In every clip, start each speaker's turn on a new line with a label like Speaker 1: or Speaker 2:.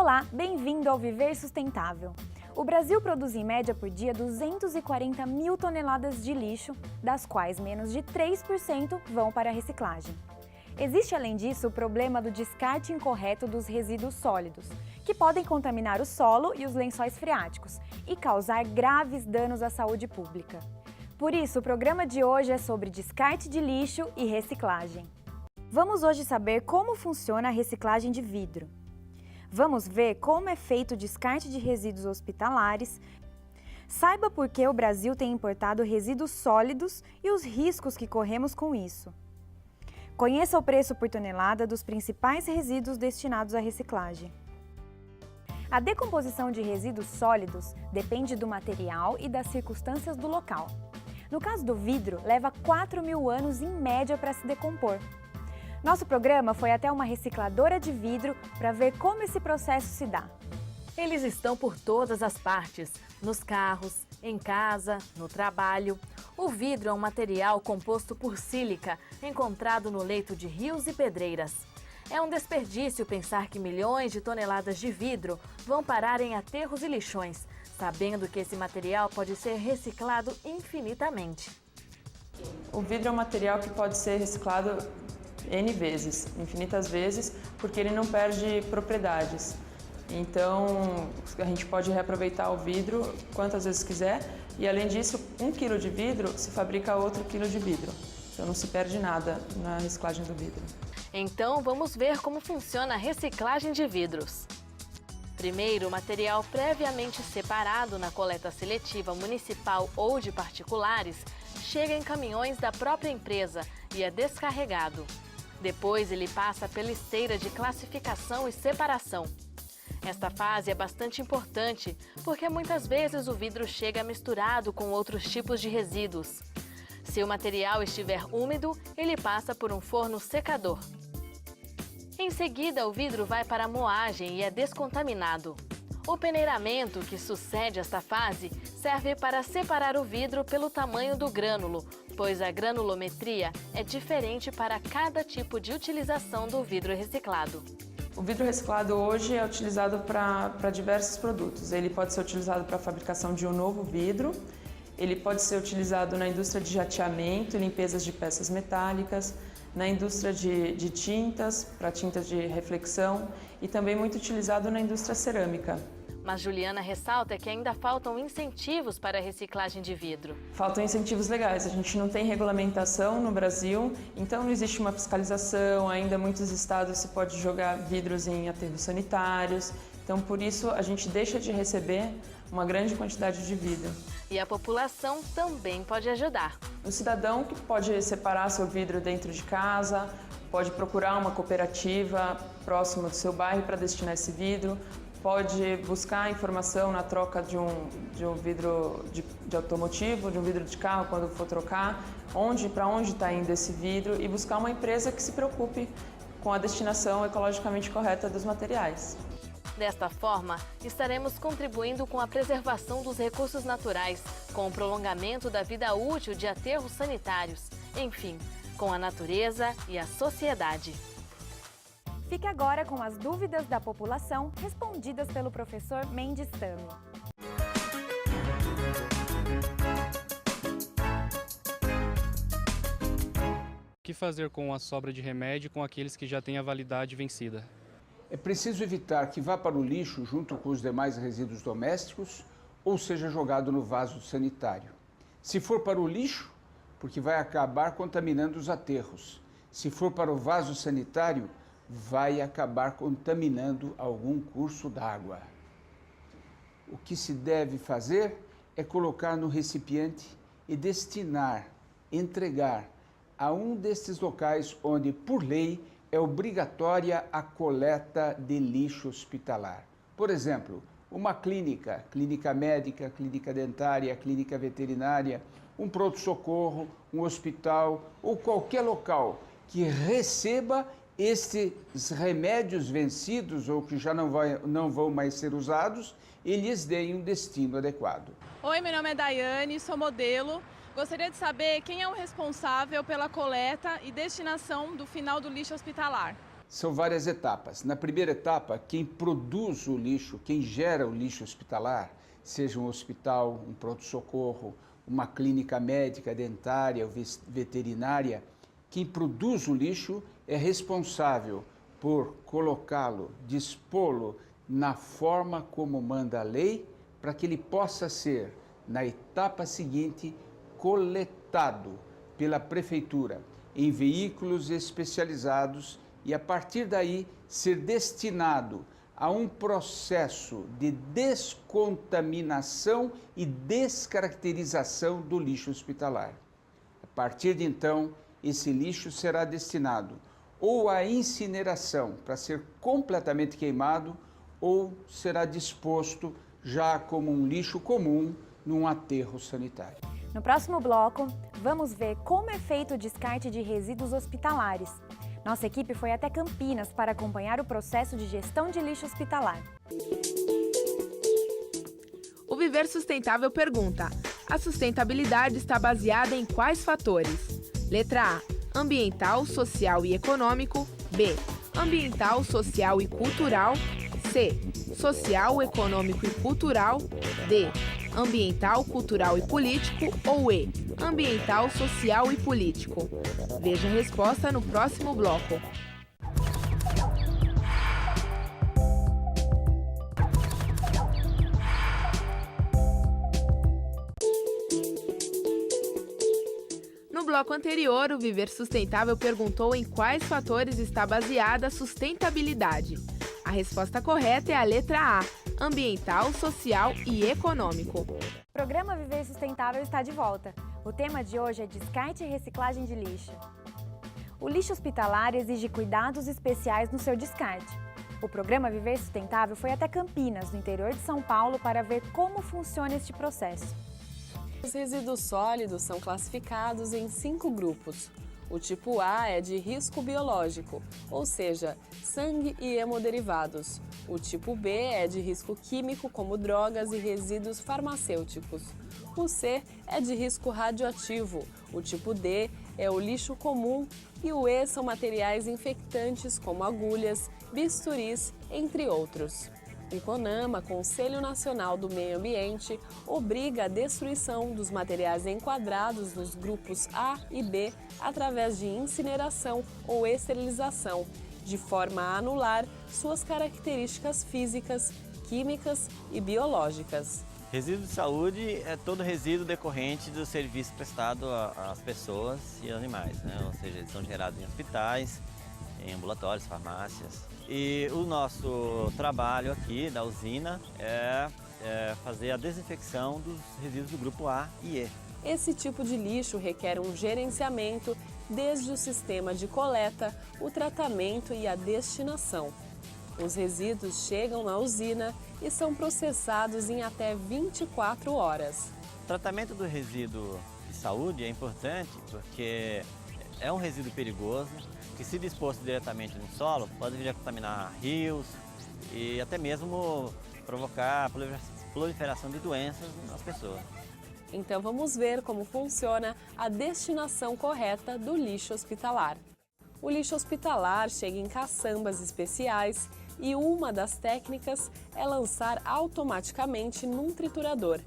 Speaker 1: Olá, bem-vindo ao Viver Sustentável. O Brasil produz em média por dia 240 mil toneladas de lixo, das quais menos de 3% vão para a reciclagem. Existe, além disso, o problema do descarte incorreto dos resíduos sólidos, que podem contaminar o solo e os lençóis freáticos e causar graves danos à saúde pública. Por isso, o programa de hoje é sobre descarte de lixo e reciclagem. Vamos hoje saber como funciona a reciclagem de vidro. Vamos ver como é feito o descarte de resíduos hospitalares. Saiba por que o Brasil tem importado resíduos sólidos e os riscos que corremos com isso. Conheça o preço por tonelada dos principais resíduos destinados à reciclagem. A decomposição de resíduos sólidos depende do material e das circunstâncias do local. No caso do vidro, leva 4.000 anos em média para se decompor. Nosso programa foi até uma recicladora de vidro para ver como esse processo se dá.
Speaker 2: Eles estão por todas as partes, nos carros, em casa, no trabalho. O vidro é um material composto por sílica, encontrado no leito de rios e pedreiras. É um desperdício pensar que milhões de toneladas de vidro vão parar em aterros e lixões, sabendo que esse material pode ser reciclado infinitamente.
Speaker 3: O vidro é um material que pode ser reciclado N vezes, infinitas vezes, porque ele não perde propriedades. Então, a gente pode reaproveitar o vidro quantas vezes quiser e, além disso, 1 quilo de vidro se fabrica outro quilo de vidro. Então, não se perde nada na reciclagem do vidro.
Speaker 2: Então, vamos ver como funciona a reciclagem de vidros. Primeiro, o material previamente separado na coleta seletiva municipal ou de particulares chega em caminhões da própria empresa e é descarregado. Depois, ele passa pela esteira de classificação e separação. Esta fase é bastante importante, porque muitas vezes o vidro chega misturado com outros tipos de resíduos. Se o material estiver úmido, ele passa por um forno secador. Em seguida, o vidro vai para a moagem e é descontaminado. O peneiramento, que sucede esta fase, serve para separar o vidro pelo tamanho do grânulo, pois a granulometria é diferente para cada tipo de utilização do vidro reciclado.
Speaker 3: O vidro reciclado hoje é utilizado para diversos produtos. Ele pode ser utilizado para a fabricação de um novo vidro, ele pode ser utilizado na indústria de jateamento e limpezas de peças metálicas, na indústria de tintas, para tintas de reflexão e também muito utilizado na indústria cerâmica.
Speaker 2: Mas Juliana ressalta que ainda faltam incentivos para a reciclagem de vidro.
Speaker 3: Faltam incentivos legais, a gente não tem regulamentação no Brasil, então não existe uma fiscalização, ainda muitos estados se pode jogar vidros em aterros sanitários, então por isso a gente deixa de receber uma grande quantidade de vidro.
Speaker 2: E a população também pode ajudar.
Speaker 3: O cidadão que pode separar seu vidro dentro de casa, pode procurar uma cooperativa próxima do seu bairro para destinar esse vidro, pode buscar informação na troca de um vidro de automotivo, de um vidro de carro quando for trocar, para onde está indo esse vidro e buscar uma empresa que se preocupe com a destinação ecologicamente correta dos materiais.
Speaker 2: Desta forma, estaremos contribuindo com a preservação dos recursos naturais, com o prolongamento da vida útil de aterros sanitários, enfim, com a natureza e a sociedade.
Speaker 1: Fique agora com as dúvidas da população respondidas pelo professor Mendes Tami.
Speaker 4: O que fazer com a sobra de remédio com aqueles que já têm a validade vencida?
Speaker 5: É preciso evitar que vá para o lixo junto com os demais resíduos domésticos ou seja jogado no vaso sanitário. Se for para o lixo, porque vai acabar contaminando os aterros. Se for para o vaso sanitário, vai acabar contaminando algum curso d'água. O que se deve fazer é colocar no recipiente e destinar, entregar a um destes locais onde, por lei, é obrigatória a coleta de lixo hospitalar. Por exemplo, uma clínica médica, clínica dentária, clínica veterinária, um pronto-socorro, um hospital ou qualquer local que receba estes remédios vencidos ou que já não vão mais ser usados, eles deem um destino adequado.
Speaker 6: Oi, meu nome é Daiane, sou modelo. Gostaria de saber quem é o responsável pela coleta e destinação do final do lixo hospitalar.
Speaker 5: São várias etapas. Na primeira etapa, quem produz o lixo, quem gera o lixo hospitalar, seja um hospital, um pronto-socorro, uma clínica médica, dentária ou veterinária, quem produz o lixo é responsável por colocá-lo, dispô-lo na forma como manda a lei, para que ele possa ser, na etapa seguinte, coletado pela prefeitura em veículos especializados e, a partir daí, ser destinado a um processo de descontaminação e descaracterização do lixo hospitalar. A partir de então, esse lixo será destinado ou à incineração para ser completamente queimado, ou será disposto já como um lixo comum num aterro sanitário.
Speaker 1: No próximo bloco, vamos ver como é feito o descarte de resíduos hospitalares. Nossa equipe foi até Campinas para acompanhar o processo de gestão de lixo hospitalar.
Speaker 7: O Viver Sustentável pergunta: a sustentabilidade está baseada em quais fatores? Letra A: ambiental, social e econômico. B: ambiental, social e cultural. C: social, econômico e cultural. D: ambiental, cultural e político. Ou E: ambiental, social e político. Veja a resposta no próximo bloco. No bloco anterior, o Viver Sustentável perguntou em quais fatores está baseada a sustentabilidade. A resposta correta é a letra A: ambiental, social e econômico.
Speaker 1: O programa Viver Sustentável está de volta. O tema de hoje é descarte e reciclagem de lixo. O lixo hospitalar exige cuidados especiais no seu descarte. O programa Viver Sustentável foi até Campinas, no interior de São Paulo, para ver como funciona este processo.
Speaker 8: Os resíduos sólidos são classificados em 5 grupos. O tipo A é de risco biológico, ou seja, sangue e hemoderivados. O tipo B é de risco químico, como drogas e resíduos farmacêuticos. O C é de risco radioativo. O tipo D é o lixo comum e o E são materiais infectantes, como agulhas, bisturis, entre outros. O CONAMA, Conselho Nacional do Meio Ambiente, obriga a destruição dos materiais enquadrados nos grupos A e B através de incineração ou esterilização, de forma a anular suas características físicas, químicas e biológicas.
Speaker 9: Resíduo de saúde é todo resíduo decorrente do serviço prestado às pessoas e animais, né? Ou seja, eles são gerados em hospitais, em ambulatórios, farmácias. E o nosso trabalho aqui da usina é fazer a desinfecção dos resíduos do grupo A e E.
Speaker 8: Esse tipo de lixo requer um gerenciamento desde o sistema de coleta, o tratamento e a destinação. Os resíduos chegam na usina e são processados em até 24 horas.
Speaker 9: O tratamento do resíduo de saúde é importante porque é um resíduo perigoso, que, se disposto diretamente no solo, pode vir a contaminar rios e até mesmo provocar proliferação de doenças nas pessoas.
Speaker 8: Então vamos ver como funciona a destinação correta do lixo hospitalar. O lixo hospitalar chega em caçambas especiais e uma das técnicas é lançar automaticamente num triturador.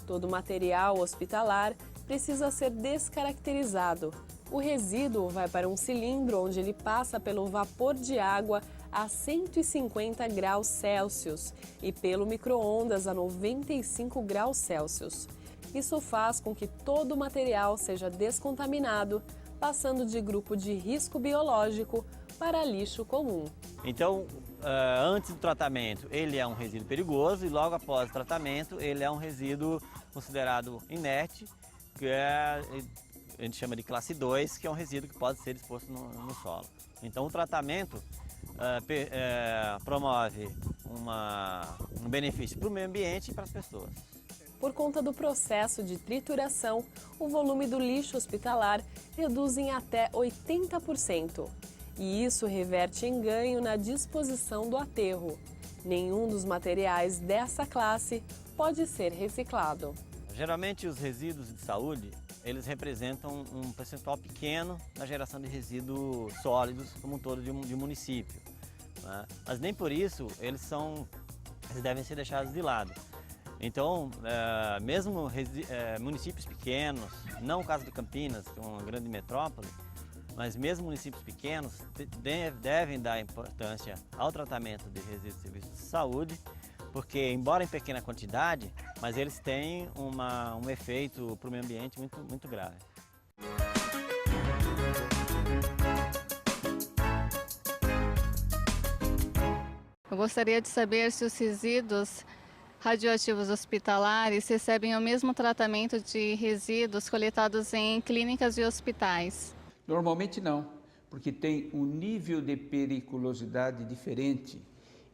Speaker 8: Todo material hospitalar precisa ser descaracterizado. O resíduo vai para um cilindro onde ele passa pelo vapor de água a 150 graus Celsius e pelo micro-ondas a 95 graus Celsius. Isso faz com que todo o material seja descontaminado, passando de grupo de risco biológico para lixo comum.
Speaker 9: Então, antes do tratamento, ele é um resíduo perigoso e logo após o tratamento, ele é um resíduo considerado inerte, que a gente chama de classe 2, que é um resíduo que pode ser disposto no solo. Então, o tratamento promove um benefício para o meio ambiente e para as pessoas.
Speaker 8: Por conta do processo de trituração, o volume do lixo hospitalar reduz em até 80%. E isso reverte em ganho na disposição do aterro. Nenhum dos materiais dessa classe pode ser reciclado.
Speaker 9: Geralmente, os resíduos de saúde eles representam um percentual pequeno na geração de resíduos sólidos como um todo de um município, né? Mas nem por isso eles devem ser deixados de lado. Então, mesmo municípios pequenos, não o caso de Campinas, que é uma grande metrópole, mas mesmo municípios pequenos devem dar importância ao tratamento de resíduos de serviços de saúde, porque, embora em pequena quantidade, mas eles têm um efeito para o meio ambiente muito, muito grave.
Speaker 10: Eu gostaria de saber se os resíduos radioativos hospitalares recebem o mesmo tratamento de resíduos coletados em clínicas e hospitais.
Speaker 5: Normalmente não, porque tem um nível de periculosidade diferente.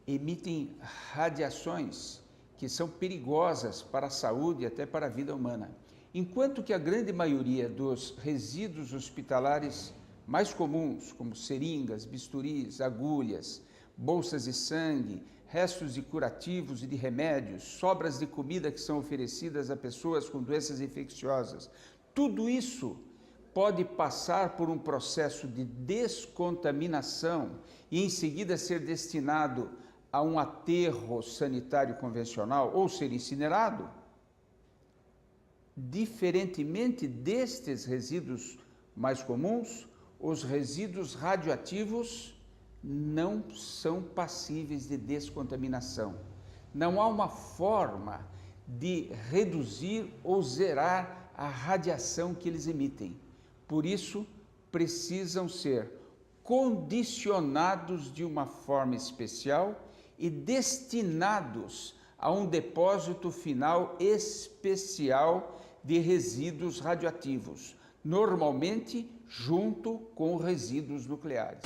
Speaker 5: Emitem radiações que são perigosas para a saúde e até para a vida humana. Enquanto que a grande maioria dos resíduos hospitalares mais comuns, como seringas, bisturis, agulhas, bolsas de sangue, restos de curativos e de remédios, sobras de comida que são oferecidas a pessoas com doenças infecciosas, tudo isso pode passar por um processo de descontaminação e em seguida ser destinado a um aterro sanitário convencional ou ser incinerado. Diferentemente destes resíduos mais comuns, os resíduos radioativos não são passíveis de descontaminação. Não há uma forma de reduzir ou zerar a radiação que eles emitem. Por isso, precisam ser condicionados de uma forma especial e destinados a um depósito final especial de resíduos radioativos, normalmente junto com resíduos nucleares.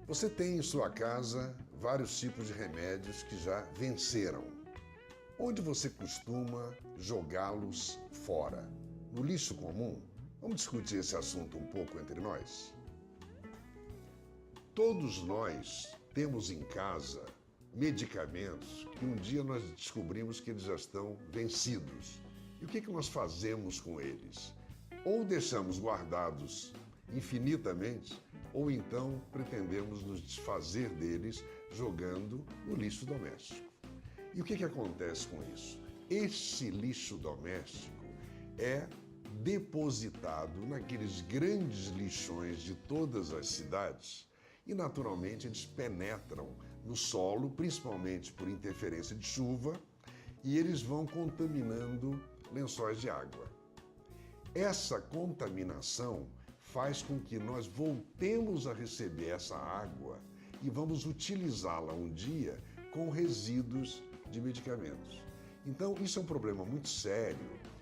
Speaker 11: Você tem em sua casa vários tipos de remédios que já venceram. Onde você costuma jogá-los fora? No lixo comum? Vamos discutir esse assunto um pouco entre nós? Todos nós temos em casa medicamentos que um dia nós descobrimos que eles já estão vencidos. E o que nós fazemos com eles? Ou deixamos guardados infinitamente, ou então pretendemos nos desfazer deles jogando no lixo doméstico. E o que acontece com isso? Esse lixo doméstico é depositado naqueles grandes lixões de todas as cidades e, naturalmente, eles penetram no solo, principalmente por interferência de chuva, e eles vão contaminando lençóis de água. Essa contaminação faz com que nós voltemos a receber essa água e vamos utilizá-la um dia com resíduos de medicamentos. Então, isso é um problema muito sério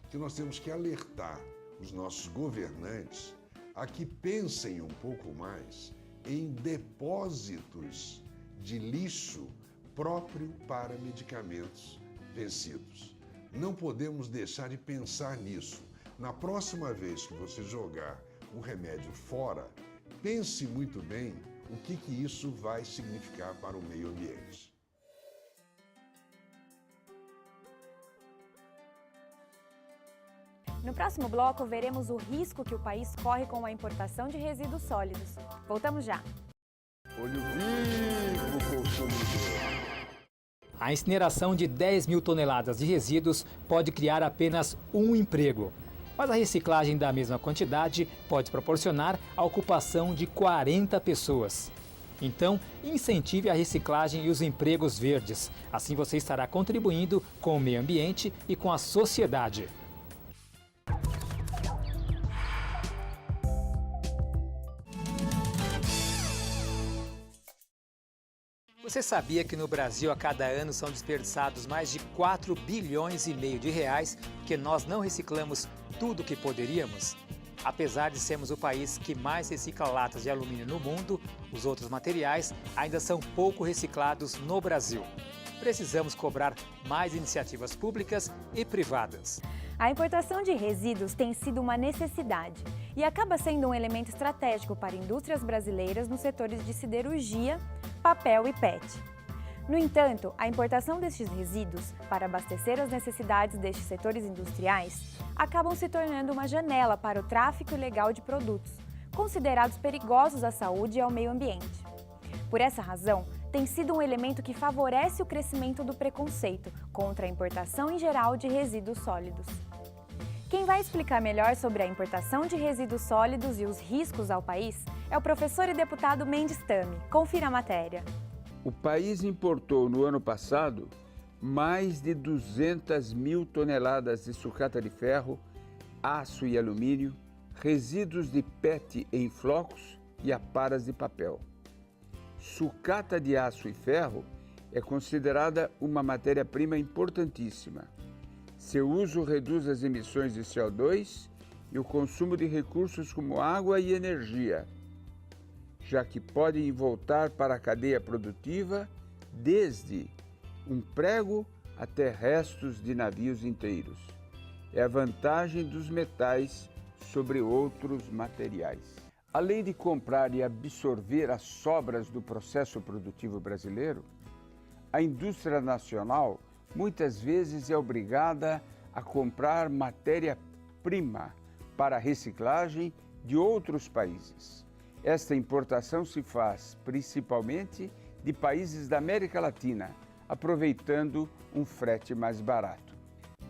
Speaker 11: que nós temos que alertar os nossos governantes a que pensem um pouco mais em depósitos de lixo próprio para medicamentos vencidos. Não podemos deixar de pensar nisso. Na próxima vez que você jogar um remédio fora, pense muito bem o que isso vai significar para o meio ambiente.
Speaker 1: No próximo bloco, veremos o risco que o país corre com a importação de resíduos sólidos. Voltamos já.
Speaker 11: Olho vivo, consumidor.
Speaker 12: A incineração de 10 mil toneladas de resíduos pode criar apenas um emprego. Mas a reciclagem da mesma quantidade pode proporcionar a ocupação de 40 pessoas. Então, incentive a reciclagem e os empregos verdes. Assim você estará contribuindo com o meio ambiente e com a sociedade. Você sabia que no Brasil a cada ano são desperdiçados mais de 4 bilhões e meio de reais porque nós não reciclamos tudo o que poderíamos? Apesar de sermos o país que mais recicla latas de alumínio no mundo, os outros materiais ainda são pouco reciclados no Brasil. Precisamos cobrar mais iniciativas públicas e privadas.
Speaker 1: A importação de resíduos tem sido uma necessidade e acaba sendo um elemento estratégico para indústrias brasileiras nos setores de siderurgia, papel e PET. No entanto, a importação destes resíduos para abastecer as necessidades destes setores industriais acabam se tornando uma janela para o tráfico ilegal de produtos, considerados perigosos à saúde e ao meio ambiente. Por essa razão, tem sido um elemento que favorece o crescimento do preconceito contra a importação em geral de resíduos sólidos. Quem vai explicar melhor sobre a importação de resíduos sólidos e os riscos ao país é o professor e deputado Mendes Tami. Confira a matéria.
Speaker 5: O país importou no ano passado mais de 200 mil toneladas de sucata de ferro, aço e alumínio, resíduos de PET em flocos e aparas de papel. Sucata de aço e ferro é considerada uma matéria-prima importantíssima. Seu uso reduz as emissões de CO2 e o consumo de recursos como água e energia, já que podem voltar para a cadeia produtiva desde um prego até restos de navios inteiros. É a vantagem dos metais sobre outros materiais. Além de comprar e absorver as sobras do processo produtivo brasileiro, a indústria nacional muitas vezes é obrigada a comprar matéria-prima para reciclagem de outros países. Esta importação se faz principalmente de países da América Latina, aproveitando um frete mais barato.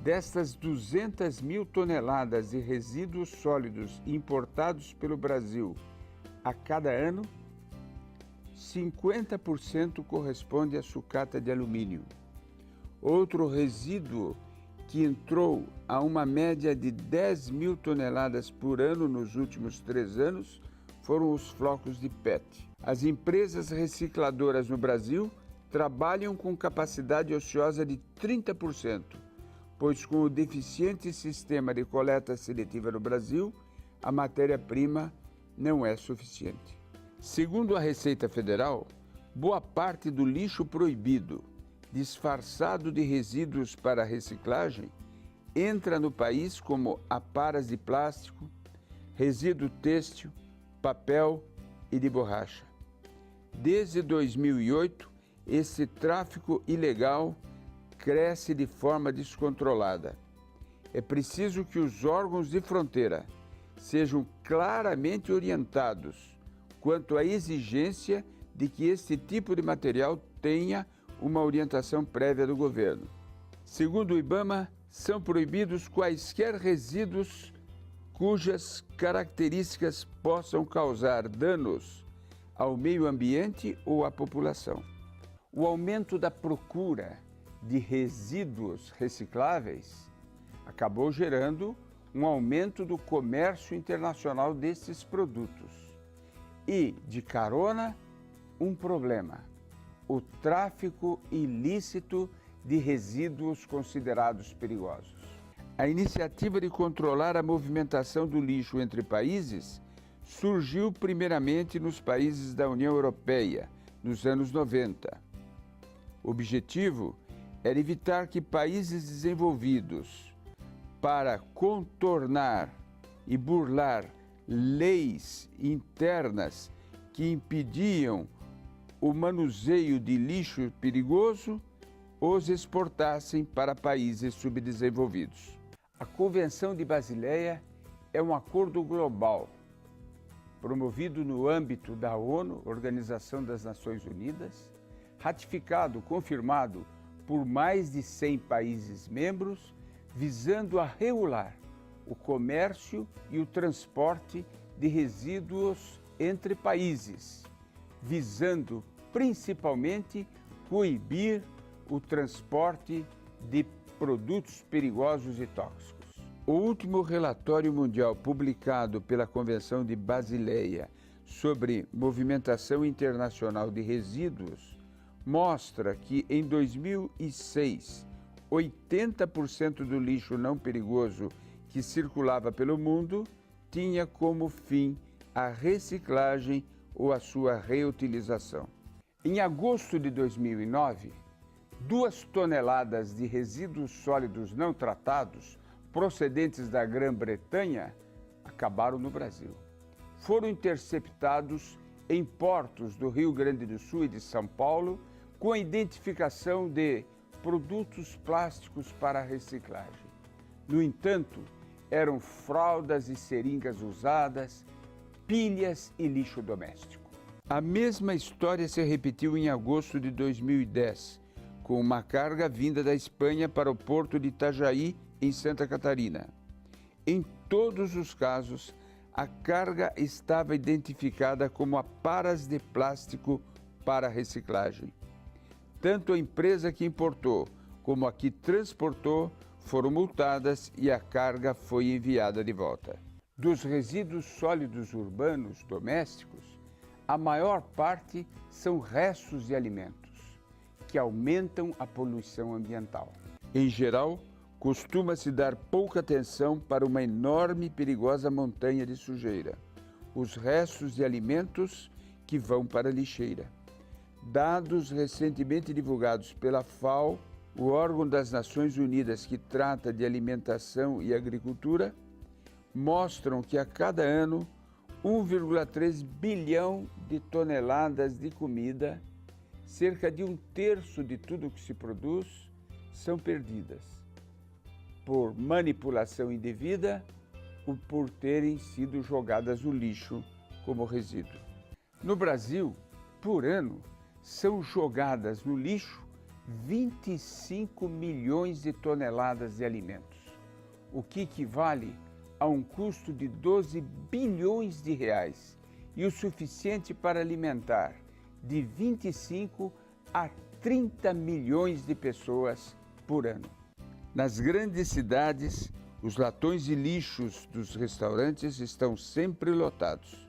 Speaker 5: Destas 200 mil toneladas de resíduos sólidos importados pelo Brasil a cada ano, 50% corresponde à sucata de alumínio. Outro resíduo que entrou a uma média de 10 mil toneladas por ano nos últimos 3 anos foram os flocos de PET. As empresas recicladoras no Brasil trabalham com capacidade ociosa de 30%, pois com o deficiente sistema de coleta seletiva no Brasil, a matéria-prima não é suficiente. Segundo a Receita Federal, boa parte do lixo proibido, disfarçado de resíduos para reciclagem, entra no país como aparas de plástico, resíduo têxtil, papel e de borracha. Desde 2008, esse tráfico ilegal cresce de forma descontrolada. É preciso que os órgãos de fronteira sejam claramente orientados quanto à exigência de que este tipo de material tenha uma orientação prévia do governo. Segundo o IBAMA, são proibidos quaisquer resíduos cujas características possam causar danos ao meio ambiente ou à população. O aumento da procura de resíduos recicláveis acabou gerando um aumento do comércio internacional desses produtos. E, de carona, um problema: o tráfico ilícito de resíduos considerados perigosos. A iniciativa de controlar a movimentação do lixo entre países surgiu primeiramente nos países da União Europeia, nos anos 90. O objetivo era evitar que países desenvolvidos, para contornar e burlar leis internas que impediam o manuseio de lixo perigoso, os exportassem para países subdesenvolvidos. A Convenção de Basileia é um acordo global, promovido no âmbito da ONU, Organização das Nações Unidas, ratificado, confirmado por mais de 100 países membros, visando a regular o comércio e o transporte de resíduos entre países, visando principalmente coibir o transporte de produtos perigosos e tóxicos. O último relatório mundial publicado pela Convenção de Basileia sobre movimentação internacional de resíduos mostra que em 2006, 80% do lixo não perigoso que circulava pelo mundo tinha como fim a reciclagem ou a sua reutilização. Em agosto de 2009, 2 toneladas de resíduos sólidos não tratados procedentes da Grã-Bretanha acabaram no Brasil. Foram interceptados em portos do Rio Grande do Sul e de São Paulo com a identificação de produtos plásticos para reciclagem. No entanto, eram fraldas e seringas usadas, pilhas e lixo doméstico. A mesma história se repetiu em agosto de 2010, com uma carga vinda da Espanha para o porto de Itajaí, em Santa Catarina. Em todos os casos, a carga estava identificada como aparas de plástico para reciclagem. Tanto a empresa que importou como a que transportou foram multadas e a carga foi enviada de volta. Dos resíduos sólidos urbanos domésticos, a maior parte são restos de alimentos, que aumentam a poluição ambiental. Em geral, costuma-se dar pouca atenção para uma enorme e perigosa montanha de sujeira, os restos de alimentos que vão para a lixeira. Dados recentemente divulgados pela FAO, o órgão das Nações Unidas que trata de alimentação e agricultura, mostram que a cada ano 1,3 bilhão de toneladas de comida, cerca de 1/3 de tudo que se produz, são perdidas por manipulação indevida ou por terem sido jogadas no lixo como resíduo. No Brasil, por ano, são jogadas no lixo 25 milhões de toneladas de alimentos, o que equivale a um custo de 12 bilhões de reais e o suficiente para alimentar de 25 a 30 milhões de pessoas por ano. Nas grandes cidades, os latões de lixos dos restaurantes estão sempre lotados.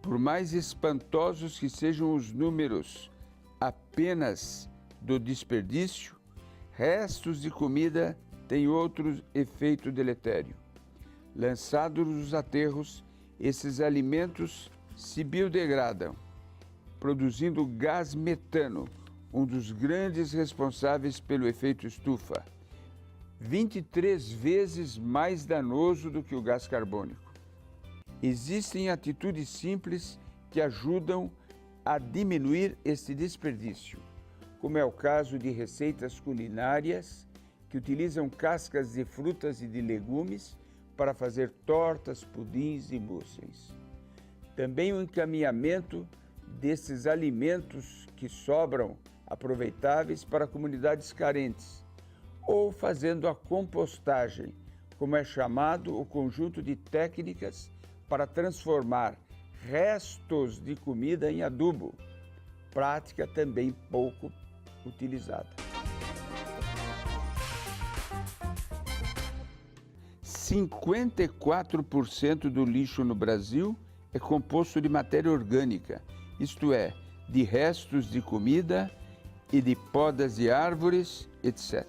Speaker 5: Por mais espantosos que sejam os números apenas do desperdício, restos de comida têm outro efeito deletério. Lançados nos aterros, esses alimentos se biodegradam, produzindo gás metano, um dos grandes responsáveis pelo efeito estufa, 23 vezes mais danoso do que o gás carbônico. Existem atitudes simples que ajudam a diminuir este desperdício, como é o caso de receitas culinárias que utilizam cascas de frutas e de legumes para fazer tortas, pudins e mousses. Também o encaminhamento desses alimentos que sobram aproveitáveis para comunidades carentes, ou fazendo a compostagem, como é chamado o conjunto de técnicas para transformar restos de comida em adubo, prática também pouco utilizada. 54% do lixo no Brasil é composto de matéria orgânica, isto é, de restos de comida e de podas de árvores, etc.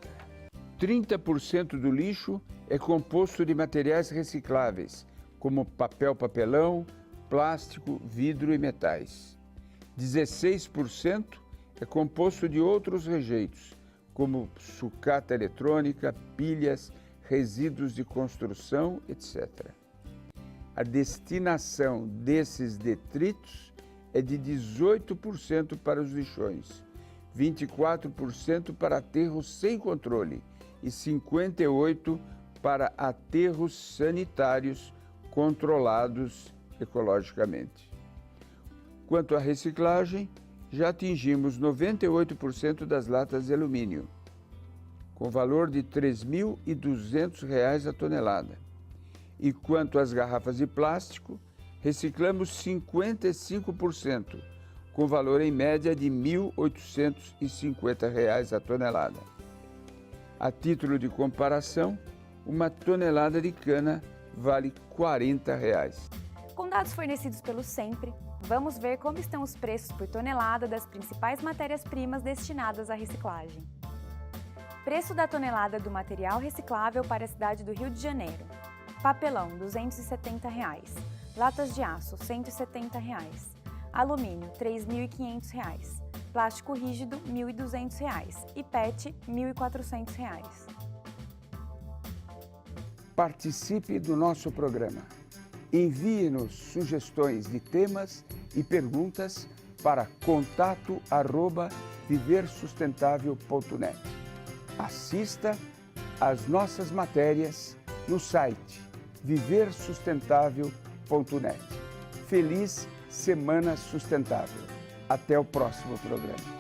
Speaker 5: 30% do lixo é composto de materiais recicláveis, como papel, papelão, plástico, vidro e metais. 16% é composto de outros rejeitos, como sucata eletrônica, pilhas, resíduos de construção, etc. A destinação desses detritos é de 18% para os lixões, 24% para aterros sem controle e 58% para aterros sanitários controlados ecologicamente. Quanto à reciclagem, já atingimos 98% das latas de alumínio, com valor de R$ 3.200 a tonelada. E quanto às garrafas de plástico, reciclamos 55%, com valor em média de R$ 1.850 a tonelada. A título de comparação, uma tonelada de cana vale R$ 40.
Speaker 1: Com dados fornecidos pelo Sempre, vamos ver como estão os preços por tonelada das principais matérias-primas destinadas à reciclagem. Preço da tonelada do material reciclável para a cidade do Rio de Janeiro. Papelão, R$ 270. Latas de aço, R$ 170. Alumínio, R$ 3.500. Plástico rígido, R$ 1.200. E PET, R$ 1.400.
Speaker 5: Participe do nosso programa. Envie-nos sugestões de temas e perguntas para contato@ viversustentável.net. Assista às nossas matérias no site viversustentável.net. Feliz Semana Sustentável. Até o próximo programa.